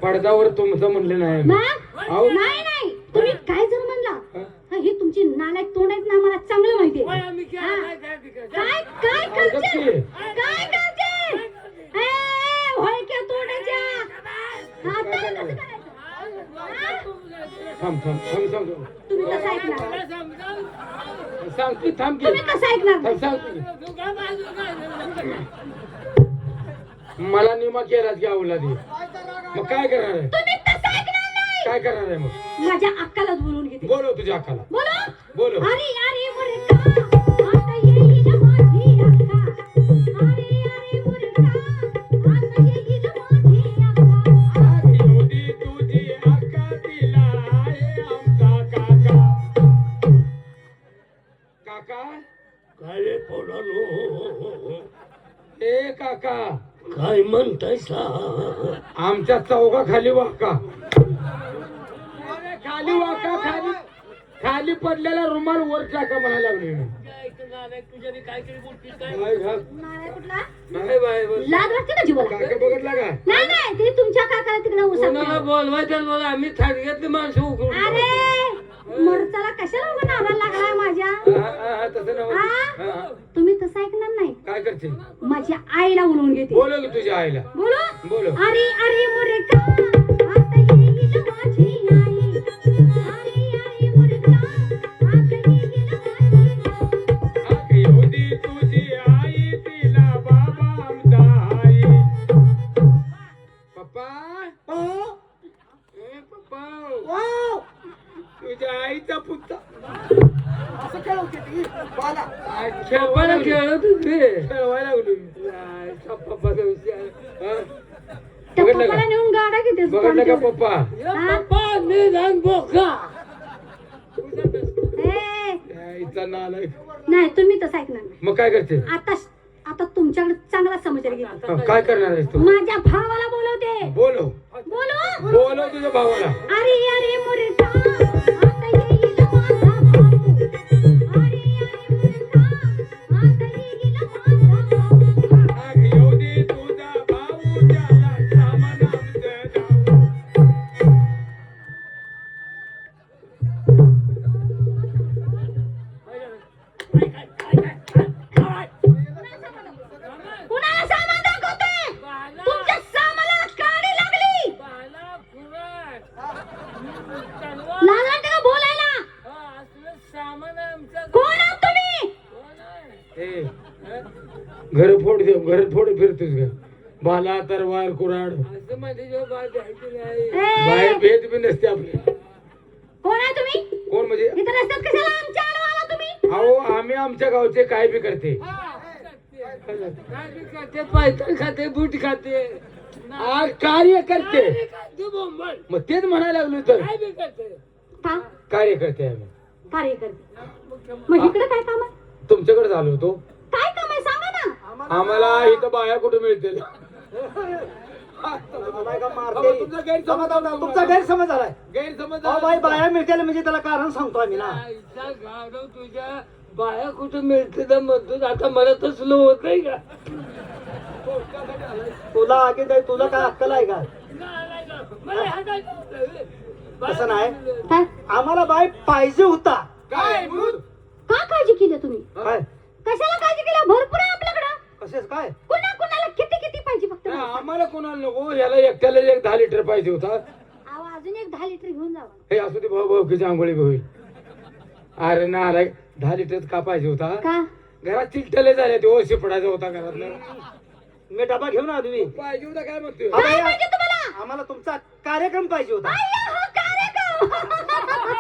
पडद्यावर तुमचं म्हणलं नाही आम्ही. अहो, नाही नाही तुम्ही काय जर म्हणला ही तुमची नालायक तोंड आहेत ना मला चांगलं माहिती आहे. काय काय करते काय करते होळक्या तोंडाच्या आता कसं करायचं? थांब थांब थांब थांब तुम्ही कसं ऐकणार सांग की थांब की तुम्ही कसं ऐकणार थांब, सांग की. मला निमा केलाच घ्यावं लागेल मग काय करणार आहे तुम्ही तसं ऐकणार नाही काय करणार आहे मग माझ्या अक्कालाच बोलवून घेते बोलव तुझ्या अक्काला बोलो बोलव अरे अरे मुर्गा आता येईल माझी अक्का अरे अरे मुर्गा आता येईल माझी अक्का एवढी तुझी अक्का तिला आहे आमचा काका काका काय रे पोरानो ए काका काय म्हणताय सा आमच्या चौका खाली वाका अरे खाली वाका खाली खाली पडलेला रुमाल वर टाका म्हणायला लागले मी. काय केली बोलतीस काय काय घाल? नालायक कुठला नाही बाय बस. लाज वाटते का जीवाला काका बघितला का नाही नाही ते तुमच्या काकाला तिकडे कोणाला उसा बोलवायचं बोला आम्ही थाटग्यातली माणसं उकळून अरे मरचाला कशाला उभं नावाला लागलाय माझ्या तसं नव्हतं. हा? हा. तुम्ही तसं ऐकणार नाही काय करते माझ्या आईला बोलवून घेते बोलो की तुझ्या आईला बोलो बोलो अरे अरे मुर्गा आता येईल माझी आई अरे अरे मुर्गा आता येईल माझी एवढी तुझी आई तिला बाबा आमचा आई पप्पा ए पप्पा तुझ्या आईचा पुत्ता असं काय होते ती मला खेळायला खेळत होते खेळवायला लागलो पप्पाचा विषय त्या बघितलं पप्पाला का नेऊन गाडा घेते बघितलं का पप्पा पप्पा मी जाण बोका ए आईचा नालायक नाही तुम्ही तसं ऐकणार नाही मग काय करते आता आता तुमच्याकडे चांगला समाचार घ्या काय करणार आहेस तू माझ्या भावाला बोलवते बोलो बोलो बोलो तुझ्या भावाला अरे अरे मुर्गा आता येईल माझा बापू अरे अरे मुर्गा आता येईल माझा बापू एवढी तुझा भाऊ त्याला सामान आमचं जाऊ. कुणाला सामान दाखवते तुमच्या सामानाला काडी लागली लाज वाटते का बोलायला सामान आमच्या कोण आहात तुम्ही ए, घर फोड देव घर फोड फिरतोस का बाला तरवार कुराड असं मध्ये जेव्हा बाळ द्यायची नाही ए, बाहेर भेद बी नसते आपली कोण आहे तुम्ही कोण म्हणजे इथं रस्त्यात कशाला आमच्या आडवा आला तुम्ही अहो आम्ही आमच्या गावचे काय बी करते काय बी खाते पायथन खाते बूट खाते आज कार्य करते काय बी खाते बोंबल मग तेच म्हणायला लागलो तर काय बी खाते का कार्य करते आम्ही कार्य करते मग इकडे काय काम आहे तुमच्याकडे झालो होतो काय काम आहे सांगा ना आम्हाला इथं बाया कुठे मिळतील तुमचा गैरसमज झालाय गैरसमज अहो बाई बाया मिळतील म्हणजे त्याला कारण सांगतो आम्ही ना आईचा गाडव तुझ्या बाया कुठे मिळते तर म्हणतो आता मला तसलं होत नाही का तुला आगे जाय तुला काय अक्कल आहे का मला हातायचं तसं नाही काय आम्हाला बाई पाहिजे होता काय का काळजी केली तुम्ही काय कशाला काळजी केली भरपूर आहे आपल्याकडं कसेच काय कुणा कुणाला किती किती पाहिजे फक्त नाही, आम्हाला कोणाला नको याला एकट्याला एक 10 लिटर पाहिजे होता अहो अजून एक 10 लिटर घेऊन जावा हे असू दे भाऊ भाऊ आंघोळी बी होईल अरे ना अरे 10 लिटर का पाहिजे होता का घरात चिलटले झाले ते ओशी पडायचा होता घरातलं मी डबा घेऊन आलो मी पाहिजे होता काय म्हणतोय अहो, काय बाई, पाहिजे तुम्हाला आम्हाला तुमचा कार्यक्रम पाहिजे होता अय्या, हो कार्यक्रम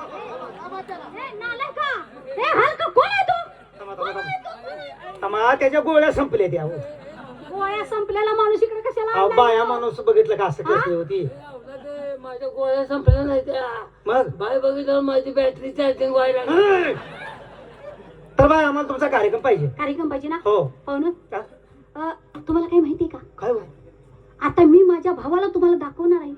हे नालायका हे हलका कोण आहे तू तमा त्याच्या गोळ्या संपल्या त्या अहो. गोळ्या संपलेला माणूस इकडे कशाला अहो आणलाय? बाया माणूस बघितलं का असं करते होती माझ्या गोळ्या संपल्या नाही त्या मग बाय बघितलं माझी बॅटरी चार्जिंग व्हायला लागली. तर बाय आम्हाला तुमचा कार्यक्रम पाहिजे कार्यक्रम पाहिजे ना हो पाहुणं का? तुम्हाला काही माहिती का काय हो? आता मी माझ्या भावाला तुम्हाला दाखवणार आहे